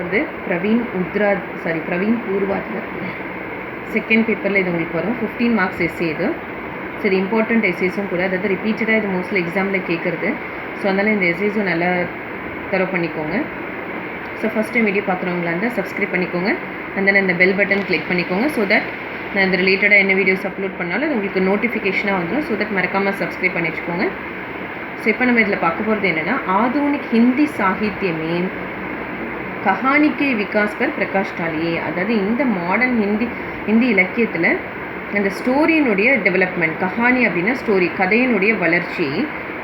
வந்து பிரவீன் பூர்வாத்தில் செகண்ட் பேப்பரில் இது உங்களுக்கு வரும். 15 மார்க்ஸ் எஸ்ஸே இது. சரி, இம்பார்ட்டண்ட் எஸ்ஸேஸும் கூட, அதாவது ரிப்பீட்டடாக இது மோஸ்ட்லி எக்ஸாமில் கேட்குறது. ஸோ அதனால் இந்த எஸ்ஸேஸும் நல்லா தரவு பண்ணிக்கோங்க. ஸோ ஃபஸ்ட் டைம் வீடியோ பார்க்குறவங்களா இருந்தால் சப்ஸ்கிரைப் பண்ணிக்கோங்க. அண்ட் தென் இந்த பெல் பட்டன் கிளிக் பண்ணிக்கோங்க. ஸோ தட் நான் இந்த ரிலேட்டடாக என்ன வீடியோஸ் அப்லோட் பண்ணாலும் அது உங்களுக்கு நோட்டிஃபிகேஷனாக வந்துடும். ஸோ தட் மறக்காமல் சப்ஸ்கிரைப் பண்ணி வச்சுக்கோங்க. ஸோ இப்போ நம்ம இதில் பார்க்க போகிறது என்னென்னா, ஆधुनिक हिंदी साहित्य में कहानी के विकास पर प्रकाश डालिए. அதாவது இந்த மாடர்ன் ஹிந்தி இலக்கியத்தில் அந்த ஸ்டோரியினுடைய டெவலப்மெண்ட், கஹானி அப்படின்னா ஸ்டோரி, கதையினுடைய வளர்ச்சி,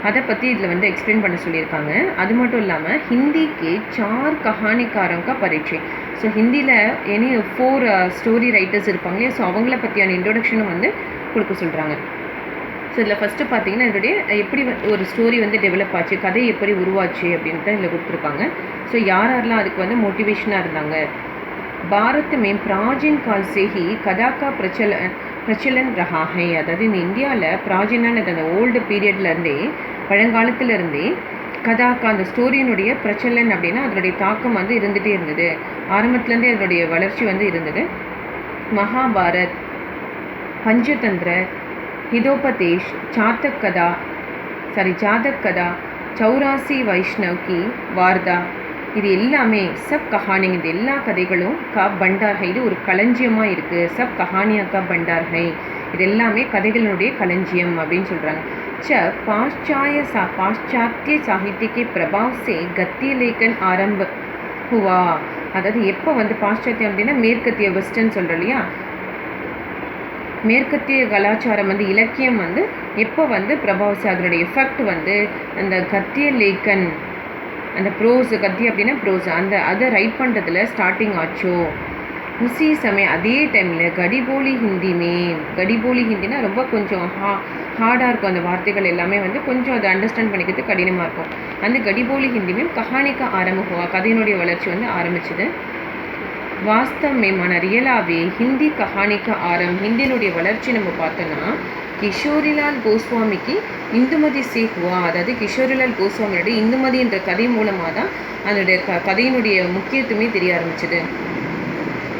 அதை பற்றி இதில் வந்து எக்ஸ்பிளைன் பண்ண சொல்லியிருக்காங்க. அது மட்டும் இல்லாமல் ஹிந்திக்கு 4 கஹானிக்காரங்க का परिचय. ஸோ ஹிந்தியில் எனி 4 ஸ்டோரி ரைட்டர்ஸ் இருப்பாங்க இல்லையா, ஸோ அவங்கள பற்றியான இன்ட்ரோடக்ஷனும் வந்து கொடுக்க சொல்கிறாங்க. ஸோ இதில் ஃபஸ்ட்டு பார்த்தீங்கன்னா இதோடைய எப்படி ஒரு ஸ்டோரி வந்து டெவலப் ஆச்சு, கதை எப்படி உருவாச்சு அப்படின்னு தான் இதில் கொடுத்துருப்பாங்க. ஸோ யாரெல்லாம் அதுக்கு வந்து மோட்டிவேஷனாக இருந்தாங்க. பாரத் में प्राचीन काल से ही कथा का प्रचलन रहा है. அதாவது இந்த இந்தியாவில் பிராச்சீனான அந்த ஓல்டு பீரியட்லேருந்தே, பழங்காலத்திலேருந்தே கதாக்கா அந்த ஸ்டோரியினுடைய பிரச்சலன் அப்படின்னா அதனுடைய தாக்கம் வந்து இருந்துகிட்டே இருந்தது. ஆரம்பத்துலேருந்தே அதனுடைய வளர்ச்சி வந்து இருந்தது. மகாபாரத், பஞ்சதந்திர, हितोपदेश, जातक कदा, 84 वैष्णव की वारदा, இது எல்லாமே சப் கஹானிங்க, இது எல்லா கதைகளும் கா பண்டார் ஹை, இது ஒரு களஞ்சியமாக இருக்குது. சப் கஹானியா கா பண்டார் ஹை, இது எல்லாமே கதைகளினுடைய களஞ்சியம் அப்படின்னு சொல்கிறாங்க. பாश्चात्य साहित्य के प्रभाव से गद्य लेखन आरंभ हुआ. அதாவது எப்போ வந்து பாশ্চাத்தியம் அப்படின்னா மேற்கத்திய வெஸ்டர்ன் சொல்கிறோம் இல்லையா, மேற்கத்திய கலாச்சாரம் வந்து இலக்கியம் வந்து எப்போ வந்து பிரபாவசி, அதனுடைய எஃபெக்ட் வந்து அந்த கத்திய லேக்கன், அந்த ப்ரோஸ், கத்தி அப்படின்னா ப்ரோஸ், அதை ரைட் பண்ணுறதுல ஸ்டார்டிங் ஆச்சோ. உசி சமயம் அதே டைமில் கடிபோலி ஹிந்தினா ரொம்ப கொஞ்சம் ஹார்டாக இருக்கும். அந்த வார்த்தைகள் எல்லாமே வந்து கொஞ்சம் அதை அண்டர்ஸ்டாண்ட் பண்ணிக்கிறது கடினமாக இருக்கும். அந்த கடிபோலி ஹிந்திமே கஹானிக்கு ஆரம்பிக்குவா, கதையினுடைய வளர்ச்சி வந்து ஆரம்பிச்சுது. वास्तव में मन रियलावे हिंदी कहानी का आरंभ, हिंदी वளர்ச்சி நம்ம பார்த்தோன்னா கிஷோரிலால் கோஸ்வாமிக்கு இந்துமதி से हुआ. அதாவது கிஷோரிலால் கோஸ்வாமியோட இந்துமதி என்ற கதை மூலமாக தான் அதனுடைய கதையினுடைய முக்கியத்துவமே தெரிய ஆரம்பிச்சது.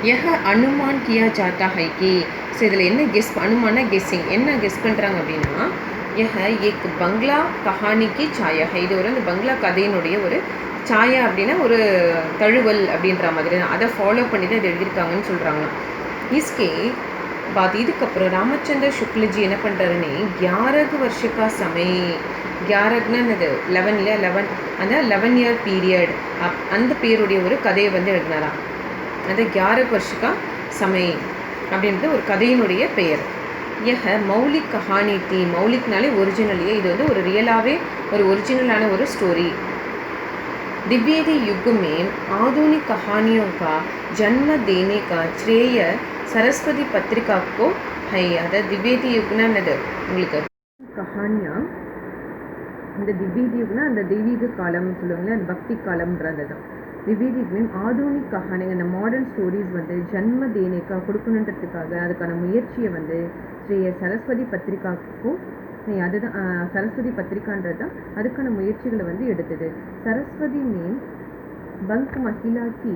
यह अनुमान किया जाता है कि, ஸோ இதில் என்ன கெஸ், அனுமானா கெஸ்ஸிங், என்ன கெஸ் பண்ணுறாங்க அப்படின்னா, यह एक बंगला कहानी की छाया है, இது ஒரு அந்த பங்களா கதையினுடைய ஒரு சாயா அப்படின்னா ஒரு தழுவல் அப்படின்ற மாதிரி தான், அதை ஃபாலோ பண்ணி தான் இது எழுதியிருக்காங்கன்னு சொல்கிறாங்க. இஸ்கே பாத் இதுக்கப்புறம் ராமச்சந்திர சுக்லஜி என்ன பண்ணுறாருன்னு 11 வருஷக்கா சமய, 11னா அது 11 அந்த 11 இயர் பீரியட், அந்த பேருடைய ஒரு கதையை வந்து எழுதினாராம். அந்த 11 வருஷக்கா சமய அப்படின்றது ஒரு கதையினுடைய பெயர். यह मौलिक कहानी थी, मौलिकनाले ओरिजिनलिए, இது வந்து ஒரு ரியலாகவே ஒரு ஒரிஜினலான ஒரு ஸ்டோரி. दिव्येदी युग में आधुनिक कहानियों का जन्म देने का श्रेय सरस्वती पत्रिका को है. अदा दिव्येदी युगना என்னது உங்களுக்கு கஹானியா, இந்த திவ்யேதி யுக்னா அந்த தெய்வீக காலம்னு சொல்லுவாங்களே, அந்த பக்தி காலம்ன்றது தான். திவ்யேதி யுக்மே ஆधुनिक கஹானி, அந்த மாடர்ன் ஸ்டோரிஸ் வந்து ஜன்ம தேனேக்கா கொடுக்கணுன்றதுக்காக அதுக்கான முயற்சியை வந்து ஸ்ரீ சரஸ்வதி பத்திரிகாவுக்கும், அதுதான் சரஸ்வதி பத்திரிகான்றது தான் அதுக்கான முயற்சிகளை வந்து எடுத்தது. சரஸ்வதி நேம் பங்க் மஹிலாக்கி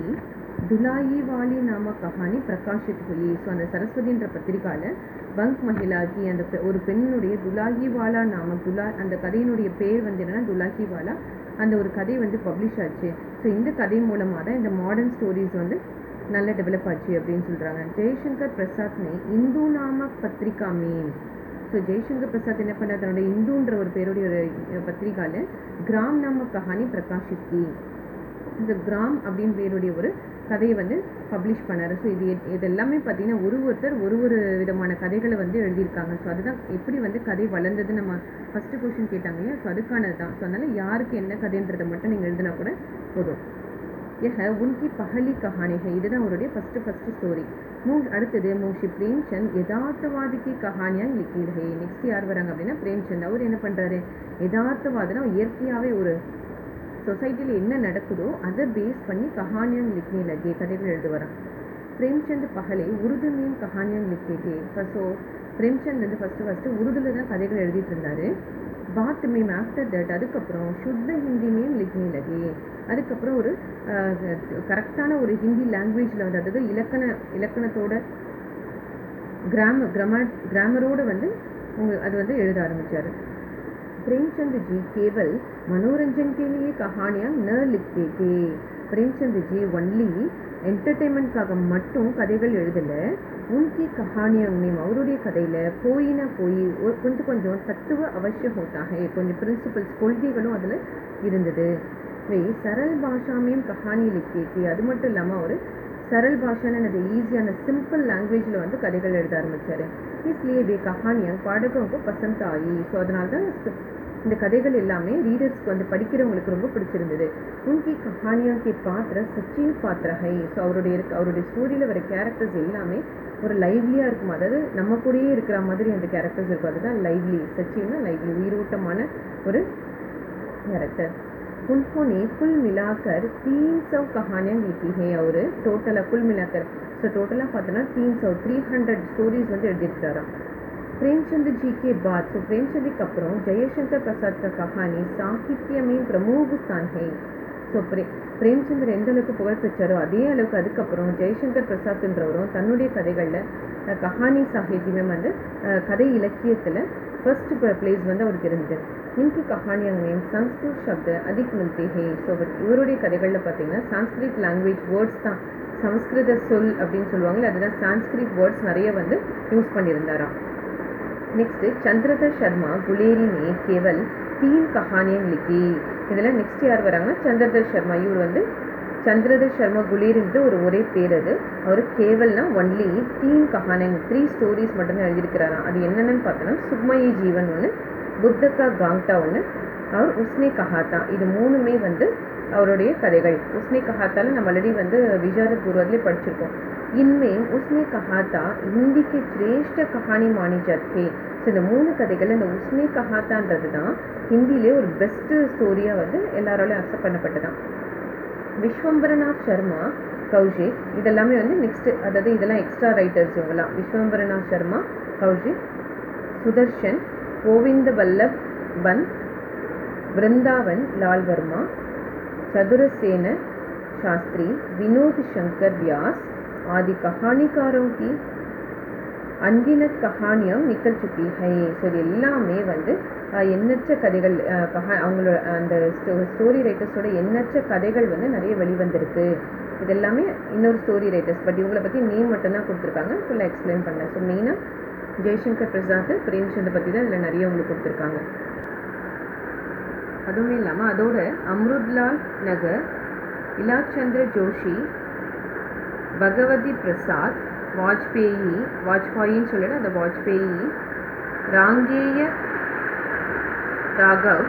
துலாயி வாலி நாம கஹானி பிரகாஷித் ஹுயி. ஸோ அந்த சரஸ்வதின்ற பத்திரிகாவில் பங்க் மஹிலாக்கி அந்த ஒரு பெண்ணுடைய துலாயி வாலா நாம, அந்த கதையினுடைய பேர் வந்து என்னன்னா துலாயி வாலா, அந்த ஒரு கதை வந்து பப்ளிஷ் ஆச்சு. ஸோ இந்த கதை மூலமாக தான் இந்த மாடர்ன் ஸ்டோரிஸ் வந்து நல்லா டெவலப் ஆச்சு அப்படின்னு சொல்கிறாங்க. ஜெய்சங்கர் பிரசாத்னே இந்து நாம பத்திரிகா மீன், ஸோ ஜெய்சங்கர் பிரசாத் என்ன பண்ணார், தன்னுடைய இந்துன்ற ஒரு பேருடைய ஒரு பத்திரிகாவில் கிராம் நாம கஹானி பிரகாஷித்தி, இந்த கிராம் அப்படின்னு பேருடைய ஒரு கதையை வந்து பப்ளிஷ் பண்ணார். ஸோ இது எல்லாமே பார்த்தீங்கன்னா ஒருத்தர் ஒரு விதமான கதைகளை வந்து எழுதியிருக்காங்க. ஸோ அதுதான் எப்படி வந்து கதை வளர்ந்தது நம்ம ஃபஸ்ட்டு கொஸ்டின் கேட்டாங்க இல்லையா, ஸோ அதுக்கானது தான். ஸோ அதனால் யாருக்கு என்ன கதைன்றதை மட்டும் நீங்கள் எழுதினா கூட போதும். यह उनकी पहली कहानी है, இதுதான் அவருடைய ஃபஸ்ட்டு ஸ்டோரி. அடுத்தது முன்ஷி பிரேம்சந்த் யதார்த்தவாதி की कहानियाँ लिखी है. நெக்ஸ்ட் யார் வராங்க அப்படின்னா பிரேம்சந்த். அவர் என்ன பண்ணுறாரு, யதார்த்தவாதனா இயற்கையாகவே ஒரு சொசைட்டியில் என்ன நடக்குதோ அதை பேஸ் பண்ணி கஹானியாங் லிக்னே லகே, கதைகள் எழுது வரான். பிரேம்சந்த் பகலே உருது மீன் கஹானியாங் லிக்கே. ஸோ பிரேம்சந்த் வந்து ஃபஸ்ட்டு உருதுல தான் கதைகள் எழுதிட்டு இருந்தார். பாத் மேம் ஆஃப்டர் தட் அதுக்கப்புறம் சுத்த ஹிந்தி மேம் லிக்னே லகே. அதுக்கப்புறம் ஒரு கரெக்டான ஒரு ஹிந்தி லாங்குவேஜில் வந்து அதாவது இலக்கணத்தோட கிராமரோடு வந்து அது வந்து எழுத ஆரம்பித்தார். प्रेमचंद जी केवल मनोरंजन के लिए कहानियाँ न लिखते थे. प्रेमचंद जी ஒன்லி என்டர்டெயின்மெண்ட்காக மட்டும் கதைகள் எழுதலை. உன்கி கஹானியாங்க அவருடைய கதையில் போய் ஒரு கொஞ்சம் தத்துவ அவசியம் ஹோட்டாக கொஞ்சம் பிரின்சிபல்ஸ் கொள்கைகளும் அதில் இருந்தது. வே சரல் பாஷாமையும் கஹானி லிக்கேக்கு. அது மட்டும் இல்லாமல் ஒரு சரல் பாஷான்னு அது ஈஸியான சிம்பிள் லாங்குவேஜில் வந்து கதைகள் எழுத ஆரம்பித்தார். इसलिए वे कहानियाँ पाठकों को पसंद आई. ஸோ அதனால தான் இந்த கதைகள் எல்லாமே ரீடர்ஸ்க்கு வந்து படிக்கிறவங்களுக்கு ரொம்ப பிடிச்சிருந்தது. உன்கி கஹானியாக்கி பாத்திர சச்சின் பாத்திரஹை. ஸோ அவருடைய ஸ்டோரியில் வர கேரக்டர்ஸ் எல்லாமே ஒரு லைவ்லியாக இருக்கும். அதாவது நம்ம கூடயே இருக்கிற மாதிரி அந்த கேரக்டர்ஸ் இருக்கும். அதுதான் லைவ்லி. சச்சின்னா லைவ்லி, உயிரோட்டமான ஒரு கேரக்டர். उन्होंने कुल मिलाकर 300 कहानियाँ लिखी है. और टोटलाக कुल मिलाकर ஸோ டோட்டலாக பார்த்தோன்னா 300 ஸ்டோரிஸ் வந்து எழுதியிருக்காராம். प्रेमचंद जी के बाद ஸோ प्रेमचंद के அப்புறம் जयशंकर प्रसाद का कहानी साहित्य में प्रमुख स्थान है. ஸோ பிரேம்சந்தர் எந்த அளவுக்கு புகழ் பெற்றாரோ அதே அளவுக்கு அதுக்கப்புறம் ஜெய்சங்கர் பிரசாத்ன்றவரும் தன்னுடைய கதைகளில் கஹானி சாகித்யமே வந்து கதை இலக்கியத்தில் ஃபர்ஸ்ட் பிளேஸ் வந்து அவருக்கு இருந்தது. இன்கி கஹானியாங்க சன்ஸ்கிருத் சப்த அதிக் மில்தே ஹே. ஸோ இவருடைய கதைகளில் பார்த்தீங்கன்னா சான்ஸ்கிரிட் லாங்குவேஜ் வேர்ட்ஸ் தான், சமஸ்கிருத சொல் அப்படின்னு சொல்லுவாங்கள்ல, அதுதான் சான்ஸ்கிரிட் வேர்ட்ஸ் நிறைய வந்து யூஸ் பண்ணியிருந்தாராம். நெக்ஸ்ட்டு சந்திரதர் சர்மா குலேரி மே கேவல் 3 கஹானியாங் லிக்கி. இதில் நெக்ஸ்ட் யார் வராங்கன்னா சந்திரதர் சர்மா. இவர் வந்து சந்திரதர் சர்மா குலேரின்ட்டு ஒரே பேர். அது அவர் கேவல்னா ஒன்லி 3 கஹானியாங் 3 ஸ்டோரிஸ் மட்டும்தான் எழுதியிருக்கிறாராம். அது என்னென்னு பார்த்தோன்னா சுக்மயி ஜீவன் ஒன்று, புத்தக்கா காங்டா ஒன்று, அவர் உஸ்னே கஹாத்தா. இது மூணுமே வந்து அவருடைய கதைகள். உஸ்னே கஹாத்தால நம்ம ஆல்ரெடி வந்து விஜாரத் குருவதிலே படிச்சிருக்கோம். இன்மேம் உஸ்னே கஹாத்தா ஹிந்திக்கு சிரேஷ்ட கஹானி மானி ஜாத்தே. ஸோ இந்த 3 கதைகள் இந்த உஸ்னே கஹாத்தான்றது தான் ஹிந்திலே ஒரு பெஸ்ட்டு ஸ்டோரியாக வந்து எல்லாராலையும் அக்செப்ட் பண்ணப்பட்டதான். விஸ்வம்பரநாத் சர்மா கௌஷிக் இதெல்லாமே வந்து நெக்ஸ்ட்டு, அதாவது இதெல்லாம் எக்ஸ்ட்ரா ரைட்டர்ஸ் இவங்களாம். விஸ்வம்பரநாத் சர்மா கௌஷிக், சுதர்ஷன், கோவிந்த வல்லப் பந்த், वृंदावन लाल वर्मा, चतुरसेन शास्त्री, विनोद शंकर व्यास आदि कहानीकारों की अनगिनत कहानियाँ निकल चुकी है. ஸோ இது எல்லாமே வந்து எண்ணற்ற கதைகள் அவங்களோட அந்த ஸ்டோரி ரைட்டர்ஸோட எண்ணற்ற கதைகள் வந்து நிறைய வெளிவந்திருக்கு. இது எல்லாமே இன்னொரு ஸ்டோரி ரைட்டர்ஸ். பட் இவங்களை பற்றி நேம் மட்டும்தான் கொடுத்துருக்காங்க, ஃபுல்லாக எக்ஸ்பிளைன் பண்ணல. ஸோ மெயினாக ஜெய்சங்கர் பிரசாத், பிரேம்சந்த் பற்றி தான் இதில் நிறைய உங்களுக்கு கொடுத்துருக்காங்க. அதுவுமே இல்லாமல் அதோட அம்ருத்லால் நகர், இலாச்சந்திர ஜோஷி, பகவதி பிரசாத், வாஜ்பாயின்னு சொல்லிட்டு அந்த வாஜ்பேயி, ராங்கேய ராகவ்,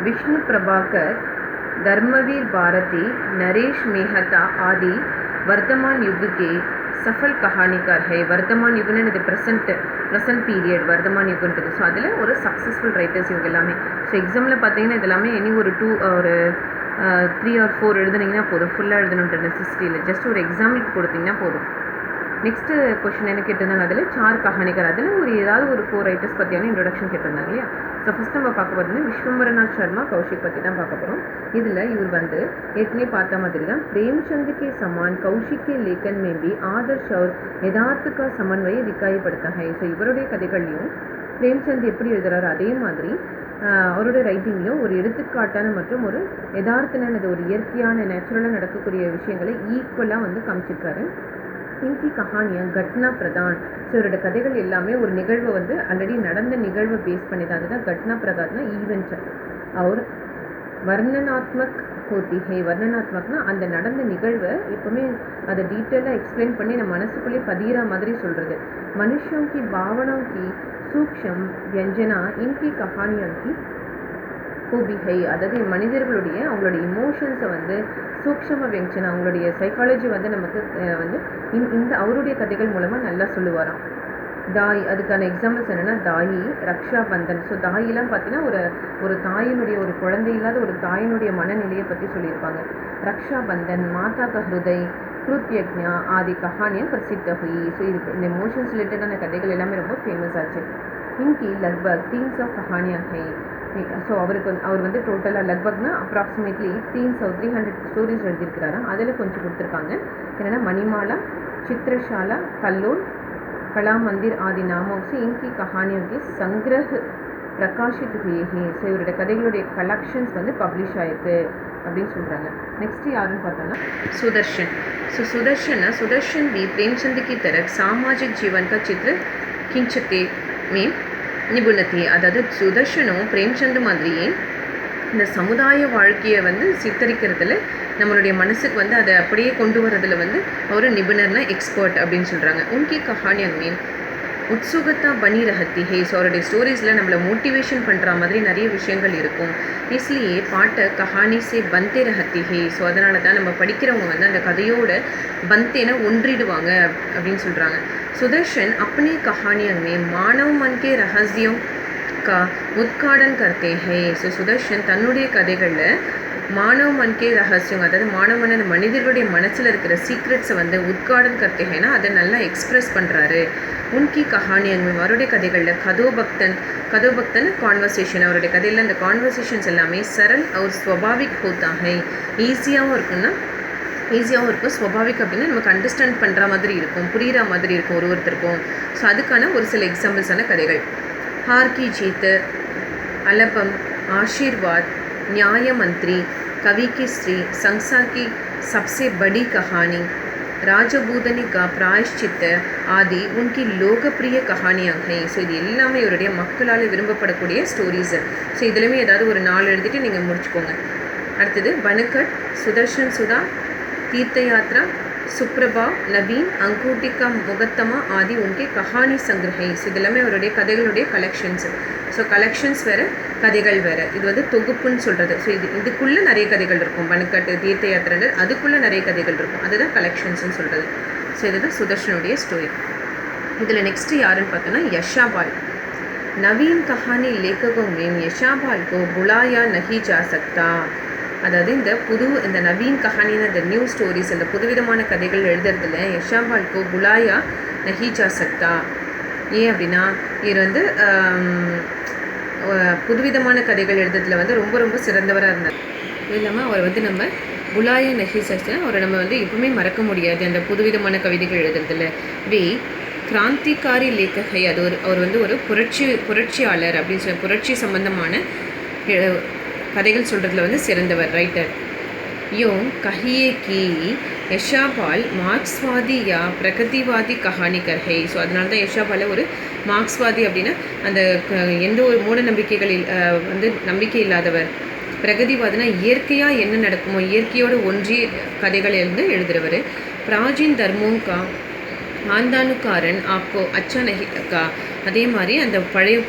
விஷ்ணு பிரபாகர், धर्मवीर भारती, नरेश मेहता आदि वर्तमान युग के सफल कहानीकार है. वर्तमान युगन இது ப்ரெசன்ட் பீரியட் वर्तमान युगன்றது. ஸோ அதில் ஒரு சக்ஸஸ்ஃபுல் ரைட்டர்ஸ் இவங்க எல்லாமே. ஸோ எக்ஸாமில் பார்த்தீங்கன்னா இது எல்லாமே இனி ஒரு 3 or 4 எழுதுனீங்கன்னா போதும். ஃபுல்லாக எழுதணுன்ற நெசசிட்டி இல்லை, ஜஸ்ட் ஒரு எக்ஸாம்பிளுக்கு கொடுத்தீங்கன்னா போதும். நெக்ஸ்ட்டு கொஸ்டின் என்ன கேட்டிருந்தாங்க, அதில் 4 கஹானிகர், அதில் ஏதாவது ஒரு 4 ரைட்டர்ஸ் பற்றியான இன்ட்ரொடக்ஷன் கேட்டிருந்தாங்க இல்லையா. ஸோ ஃபஸ்ட் நம்ம பார்க்க போகிறது விஸ்வம்பரநாத் சர்மா கௌஷிக் பற்றி தான் பார்க்க போகிறோம். இதில் இவர் வந்து ஏற்கனவே பார்த்த மாதிரி தான் प्रेमचंद के समान कौशिक के लेखन में भी आदर्श और यथार्थ का समन्वय दिखाई पड़ता है. ஸோ இவருடைய கதைகள்லையும் பிரேம்சந்த் எப்படி எழுதுறாரு அதே மாதிரி அவருடைய ரைட்டிங்லையும் ஒரு எடுத்துக்காட்டான மற்றும் ஒரு யதார்த்தனானது ஒரு இயற்கையான நேச்சுரலாக நடக்கக்கூடிய விஷயங்களை ஈக்குவலாக வந்து காமிச்சிருக்காரு. இன்கி கஹானியா கட்னா பிரதான். ஸோ இவரோட கதைகள் எல்லாமே ஒரு நிகழ்வை வந்து ஆல்ரெடி நடந்த நிகழ்வை பேஸ் பண்ணி தான். அதுதான் கட்னா பிரதான்னா ஈவெண்ட். அவர் வர்ணனாத்மக் ஹோத்தி ஹே. வர்ணனாத்மக்னா அந்த நடந்த நிகழ்வை எப்பவுமே அதை டீட்டெயிலாக எக்ஸ்பிளைன் பண்ணி நம்ம மனசுக்குள்ளே பதிகிற மாதிரி சொல்கிறது. மனுஷோं की भावनाओं की सूक्ष्म व्यंजना इनकी कहानियों की खूबी है. அதாவது மனிதர்களுடைய அவங்களுடைய இமோஷன்ஸை வந்து சூக்ஷ்ம வியஞ்சனா அவங்களுடைய சைக்காலஜி வந்து நமக்கு வந்து இந்த அவருடைய கதைகள் மூலமாக நல்லா சொல்லுவாராம். தாய், அதுக்கான எக்ஸாம்பிள்ஸ் என்னென்னா தாயி, ரக்ஷா பந்தன். ஸோ தாயிலாம் பார்த்தீங்கன்னா ஒரு தாயினுடைய ஒரு குழந்தை இல்லாத ஒரு தாயினுடைய மனநிலையை பற்றி சொல்லியிருப்பாங்க. ரக்ஷா பந்தன், மாதா கா ஹிருதய், கிருத்யக்ஞா ஆதி கஹானியம் பிரசித்த ஹுயி. ஸோ இது இந்த எமோஷன்ஸ் ரிலேட்டடான கதைகள் எல்லாமே ரொம்ப ஃபேமஸ் ஆச்சு. इनकी लगभग 300 कहानियाँ हैं. ஸோ அவர் வந்து டோட்டலாக லக்பக்னா அப்ராக்சிமேட்லி 300 ஸ்டோரிஸ் எழுதியிருக்கிறாராம். அதில் கொஞ்சம் கொடுத்துருக்காங்க. என்னென்னா मणिमाला, चित्रशाला, कल्लोल, कला मंदिर आदि नामों से इनकी कहानियों के संग्रह प्रकाशित हुए हैं. ஸோ இவருடைய கதைகளுடைய கலெக்ஷன்ஸ் வந்து பப்ளிஷ் ஆயிருக்கு அப்படின்னு சொல்கிறாங்க. நெக்ஸ்ட்டு யாருன்னு பார்த்தோன்னா सुदर्शन. ஸோ सुदर्शन भी प्रेमचंद की तरह सामाजिक जीवन का चित्र खींचते में निपुण थी. அதாவது சுதர்ஷனும் பிரேம்சந்த் மாதிரியே இந்த சமுதாய வாழ்க்கையை வந்து சித்தரிக்கிறதுல நம்மளுடைய மனசுக்கு வந்து அதை அப்படியே கொண்டு வரதுல வந்து ஒரு நிபுணர்னா எக்ஸ்பர்ட் அப்படின்னு சொல்கிறாங்க. உன்கி கஹானியன் மீன் உத்சுகத்தா பனி ரஹத்தி ஹே. ஸோ அவருடைய ஸ்டோரிஸில் நம்மளை மோட்டிவேஷன் பண்ணுற மாதிரி நிறைய விஷயங்கள் இருக்கும். इसलिए பாட்டை கஹானி சே பந்தே ரஹத்தி ஹே. ஸோ அதனால தான் நம்ம படிக்கிறவங்க வந்து அந்த கதையோட பந்தேன ஒன்றிடுவாங்க அப்படின்னு சொல்கிறாங்க. सुदर्शन अपनी कहानियों में मानव मन के रहस्यों का उद्घाटन करते हैं. ஸோ சுதர்ஷன் தன்னுடைய கதைகளில் மானவ மன்கே ரகசியம், அதாவது மானவன் அந்த மனிதர்களுடைய மனசில் இருக்கிற சீக்ரெட்ஸை வந்து உத்காடன் கர்த்தே ஹேனா அதை நல்லா எக்ஸ்ப்ரெஸ் பண்ணுறாரு. உன்கி கஹானியன் அவருடைய கதைகளில் கதோபக்தன் கான்வர்சேஷன், அவருடைய கதையில் அந்த கான்வர்சேஷன்ஸ் எல்லாமே சரல் அவர் ஸ்வபாவிக் ஹோத்தா ஹை. ஈஸியாகவும் இருக்கும், ஸ்வபாவிக் அப்படின்னா நமக்கு அண்டர்ஸ்டாண்ட் பண்ணுற மாதிரி இருக்கும், புரிகிற மாதிரி இருக்கும் ஒருத்தருக்கும். ஸோ அதுக்கான ஒரு சில எக்ஸாம்பிள்ஸான கதைகள் ஹார் கி ஜீத், அலபம், ஆஷீர்வாத், न्याय मंत्री, कवि की स्त्री, संसार की सबसे बड़ी कहानी, राजबूदनी का प्रायश्चित आदि उनकी लोकप्रिय कहानियाँ हैं. ஸோ இது எல்லாமே இவருடைய மக்களால் விரும்பப்படக்கூடிய ஸ்டோரிஸு. ஸோ இதுலேயுமே ஏதாவது ஒரு 4 எழுதிட்டு நீங்கள் முடிச்சுக்கோங்க. அடுத்தது பனுக்கட், சுதர்ஷன் சுதா, तीर्थ यात्रा, सुप्रभा, नवीन, अंगूठिका मुगत्तमा आदि उनके कहानी संग्रह. ஸோ இதெல்லாமே அவருடைய கதைகளுடைய கலெக்ஷன்ஸு. ஸோ கலெக்ஷன்ஸ் வேறு, கதைகள் வேறு. இது வந்து தொகுப்புன்னு சொல்கிறது. ஸோ இதுக்குள்ளே நிறைய கதைகள் இருக்கும். பனுக்கட்டு, தீர்த்த யாத்திரை அதுக்குள்ளே நிறைய கதைகள் இருக்கும். அதுதான் கலெக்ஷன்ஸ்னு சொல்கிறது. ஸோ இதுதான் சுதர்ஷனுடைய ஸ்டோரி. இதில் நெக்ஸ்ட்டு யாருன்னு பார்த்தோன்னா यशापाल. नवीन कहानी लेखकों में यशापाल को बुलाया नहीं जा सकता. அதாவது இந்த நவீன் கஹானின்னு இந்த நியூ ஸ்டோரிஸ், அந்த புதுவிதமான கதைகள் எழுதுறதுல यशापालको बुलाया नहीं जा सकता. ஏன் அப்படின்னா இவர் வந்து புதுவிதமான கதைகள் எழுதுறதுல வந்து ரொம்ப ரொம்ப சிறந்தவராக இருந்தார். இது இல்லாமல் அவர் வந்து நம்ம புலாய நஹி சக்தா அவரை நம்ம வந்து எப்பவுமே மறக்க முடியாது அந்த புதுவிதமான கவிதைகள் எழுதுறதுல. கிராந்திகாரி லேக்ககை, அது அவர் வந்து ஒரு புரட்சியாளர் அப்படின்னு சொல்லி புரட்சி சம்பந்தமான கதைகள் சொல்கிறதுல வந்து சிறந்தவர் ரைட்டர். யோம் கஹியே கி यशापाल மார்க்ஸ்வாதி யா பிரகதிவாதி கஹானிகர் ஹை. ஸோ அதனால தான் यशापाल ஒரு மார்க்ஸ்வாதி அப்படின்னா அந்த எந்த ஒரு மூட நம்பிக்கைகளில் வந்து நம்பிக்கை இல்லாதவர். பிரகதிவாதினா இயற்கையாக என்ன நடக்குமோ இயற்கையோடு ஒன்றிய கதைகள் எழுதுகிறவர். பிராச்சீன் தர்மோம் கா ஆந்தானுக்காரன் ஆப்கோ அச்சா நஹி லகா. அதே மாதிரி அந்த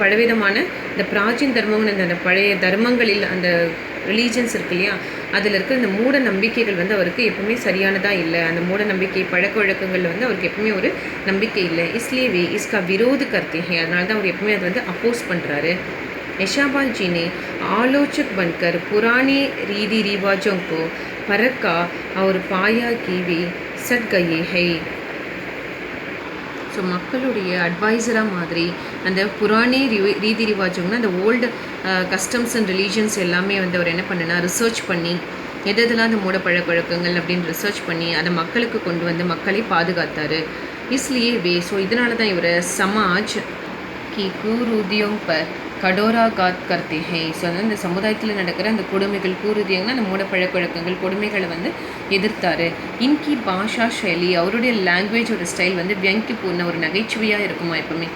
பழவிதமான இந்த பிராச்சீன் தர்மம்னு அந்த பழைய தர்மங்களில் அந்த ரிலீஜன்ஸ் இருக்கு இல்லையா, அதில் இருக்கிற இந்த மூட நம்பிக்கைகள் வந்து அவருக்கு எப்பவுமே சரியானதாக இல்லை. அந்த மூட நம்பிக்கை பழக்க வழக்கங்களில் வந்து அவருக்கு எப்பவுமே ஒரு நம்பிக்கை இல்லை. இஸ்லேவே இஸ்கா விரோது கர்த்தே ஹே. அதனால தான் அவர் எப்பவுமே அதை வந்து அப்போஸ் பண்ணுறாரு. यशापाल जी ने आलोचक बनकर पुरानी रीति रिवाजों को परखा और पाया कि वे सट गए हैं. ஸோ மக்களுடைய அட்வைசராக மாதிரி அந்த புராணி ரீதி ரிவாஜம்னா அந்த ஓல்டு கஸ்டம்ஸ் அண்ட் ரிலீஜன்ஸ் எல்லாமே வந்து அவர் என்ன பண்ணுனா ரிசர்ச் பண்ணி எதெல்லாம் அந்த மூட பழக்கவழக்கங்கள் அப்படின்னு ரிசர்ச் பண்ணி அதை மக்களுக்கு கொண்டு வந்து மக்களை பாதுகாத்தார். இஸ்லியே வே. ஸோ இதனால தான் இவர் சமாஜ் கி கூருதியோங் பர் கடோராகாத் கர்த்தே ஹே. ஸோ வந்து இந்த சமுதாயத்தில் நடக்கிற அந்த கொடுமைகள் கூறுதியங்கன்னா அந்த மூட பழக்கவழக்கங்கள் கொடுமைகளை வந்து எதிர்த்தார். இன்கி பாஷா ஷைலி, அவருடைய லாங்குவேஜோட ஸ்டைல் வந்து வியங்கி பூர்ண ஒரு நகைச்சுவையாக இருக்குமா எப்பவுமே.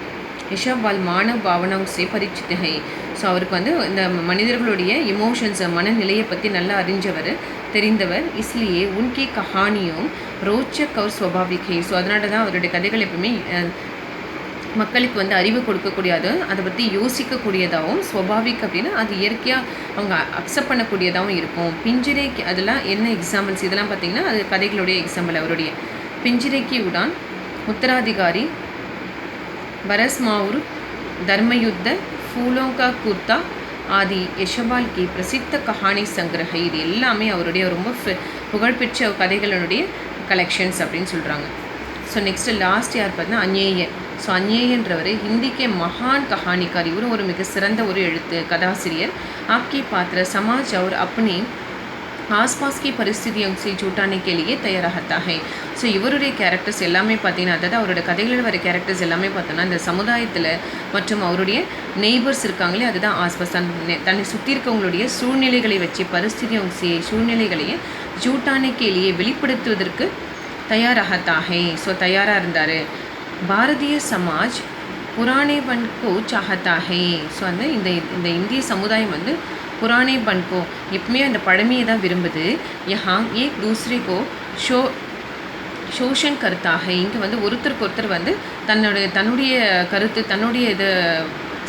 यशापाल मानव भावनाओं से परिचित है. ஸோ அவருக்கு வந்து இந்த மனிதர்களுடைய இமோஷன்ஸை மனநிலையை பற்றி நல்லா தெரிந்தவர். இஸ்லியே உன்கி கஹானியும் ரோச்சக் அவர் ஸ்வபாவிக் ஹே. ஸோ அதனால தான் அவருடைய கதைகள் எப்பவுமே மக்களுக்கு வந்து அறிவு கொடுக்கக்கூடியதும் அதை பற்றி யோசிக்கக்கூடியதாகவும் ஸ்வபாவிக் அப்படின்னா அது இயற்கையாக அவங்க அக்செப்ட் பண்ணக்கூடியதாகவும் இருக்கும். பிஞ்சிரைக்கு அதெல்லாம் என்ன எக்ஸாம்பிள்ஸ் இதெல்லாம் பார்த்திங்கன்னா அது கதைகளுடைய எக்ஸாம்பிள். அவருடைய பிஞ்சிரைக்கு உடான், உத்தராதிகாரி, बरस माउर, धर्मयुद्ध, फूलों का कुर्ता आदि यशापाल की प्रसिद्ध कहानी संग्रह. இது எல்லாமே அவருடைய ரொம்ப புகழ்பெற்ற கதைகளுடைய கலெக்ஷன்ஸ் அப்படின்னு சொல்கிறாங்க. ஸோ நெக்ஸ்ட்டு லாஸ்ட் யார் பார்த்தீங்கன்னா அந்நேயன். ஸோ அந்நேயன்றவர் ஹிந்திக்கே மகான் கஹானிக்கார், இவரும் ஒரு மிக சிறந்த ஒரு கதாசிரியர். आपके पात्र समाज और अपनी आसपास की परिस्थितियों से जुटाने के लिए तैयार रहता है. ஸோ இவருடைய கேரக்டர்ஸ் எல்லாமே பார்த்தீங்கன்னா, அதாவது அவரோட கதைகளில் வர கேரக்டர்ஸ் எல்லாமே பார்த்தோன்னா இந்த சமுதாயத்தில் மற்றும் அவருடைய நெய்பர்ஸ் இருக்காங்களே, அதுதான் ஆஸ்பாஸ், தன்னை சுற்றி இருக்கவங்களுடைய சூழ்நிலைகளை வச்சு பரிஸ்திதியோं से சூழ்நிலைகளையே ஜூட்டானே கேலியே வெளிப்படுத்துவதற்கு தயாராகத்தா ஹை. ஸோ தயாராக இருந்தார். பாரதிய சமாஜ் புராணே பன் கோ சாஹத்தா ஹை. ஸோ இந்த இந்திய சமுதாயம் வந்து புராணே பன் கோ எப்பவுமே அந்த பழமையை தான் விரும்புது. யஹா ஏக் தூசரே கோ शोषण करता है. இங்கே வந்து ஒருத்தருக்கு ஒருத்தர் வந்து தன்னுடைய கருத்து தன்னுடைய இது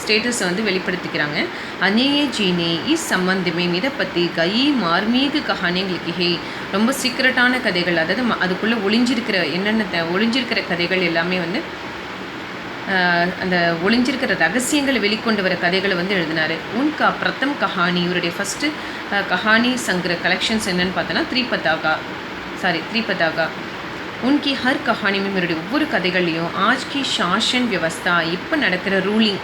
ஸ்டேட்டஸை வந்து வெளிப்படுத்திக்கிறாங்க. அநேய ஜீனே இஸ் சம்பந்தமே இதை பற்றி கை மார்மீக கஹானிகளுக்கு ஹே, ரொம்ப சீக்ரெட்டான கதைகள், அதாவது அதுக்குள்ளே ஒளிஞ்சிருக்கிற கதைகள் எல்லாமே வந்து அந்த ஒளிஞ்சிருக்கிற ரகசியங்களை வெளிக்கொண்டு வர கதைகளை வந்து எழுதினார். உன்கா பிரதம் கஹானி, இவருடைய ஃபஸ்ட்டு கஹானி சங்கிற கலெக்ஷன்ஸ் என்னென்னு பார்த்தோன்னா த்ரீபதாகா. உன்கி ஹர் கஹானியும் இவருடைய ஒவ்வொரு கதைகள்லையும் ஆஜ் கி சாசன் வியவஸ்தா, இப்போ நடக்கிற ரூலிங்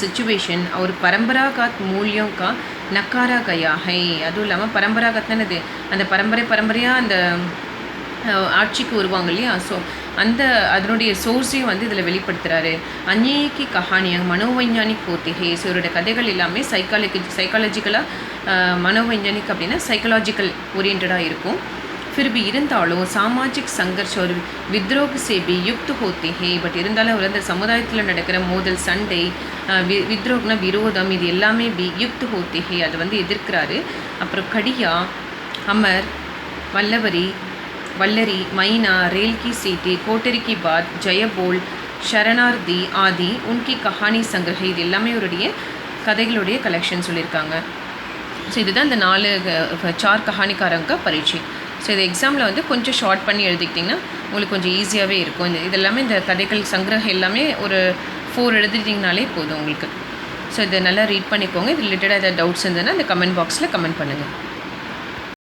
சிச்சுவேஷன் और परंपरागत मूल्यों का नकारा गया है. அதுவும் இல்லாமல் பரம்பராகத்தானது அந்த பரம்பரையாக அந்த ஆட்சிக்கு வருவாங்க இல்லையா, ஸோ அதனுடைய சோர்ஸையும் வந்து இதில் வெளிப்படுத்துகிறாரு. அந்நேயக்கி கஹானியாக மனோவைஞ்ஞானிக் போத்திகை. ஸோ இவருடைய கதைகள் எல்லாமே சைக்காலஜிக்கலாக மனோவைஞ்ஞானிக் அப்படின்னா சைக்காலஜிக்கல் ஓரியன்டாக இருக்கும். फिर भी இருந்தாலும் சாமாஜிக் சங்கர்ஷ ஒரு வித்ரோக சேபி யுக்து ஹோத்தி ஹே. பட் இருந்தாலும் அவர் அந்த சமுதாயத்தில் நடக்கிற மோதல், சண்டை, வித்ரோக்னா விரோதம், இது எல்லாமே யுக்து ஹோத்தி ஹே, அதை வந்து எதிர்க்கிறாரு. அப்புறம் கடியா, அமர், வல்லரி, மைனா, ரேல் கி சீட்டி, கோட்டரி கி பாத், ஜெயபோல், ஷரணார்தி ஆதி உன்கி கஹானி சங்கிரஹ, இது எல்லாமே அவருடைய கதைகளுடைய கலெக்ஷன் சொல்லியிருக்காங்க. ஸோ இதுதான் இந்த 4 கஹானிக்காரங்க பரீட்சை. ஸோ இது எக்ஸாமில் வந்து கொஞ்சம் ஷார்ட் பண்ணி எழுதிக்கிட்டிங்கன்னா உங்களுக்கு கொஞ்சம் ஈஸியாகவே இருக்கும். இதெல்லாமே இந்த கதைகள் சங்கிரகம் எல்லாமே ஒரு 4 எழுதிட்டிங்கனாலே போதும் உங்களுக்கு. ஸோ இதை நல்லா ரீட் பண்ணிக்கோங்க. இது ரிலேட்டடாக ஏதாவது டவுட்ஸ் இருந்ததுன்னா அந்த கமெண்ட் பாக்ஸில் கமெண்ட் பண்ணுங்கள்.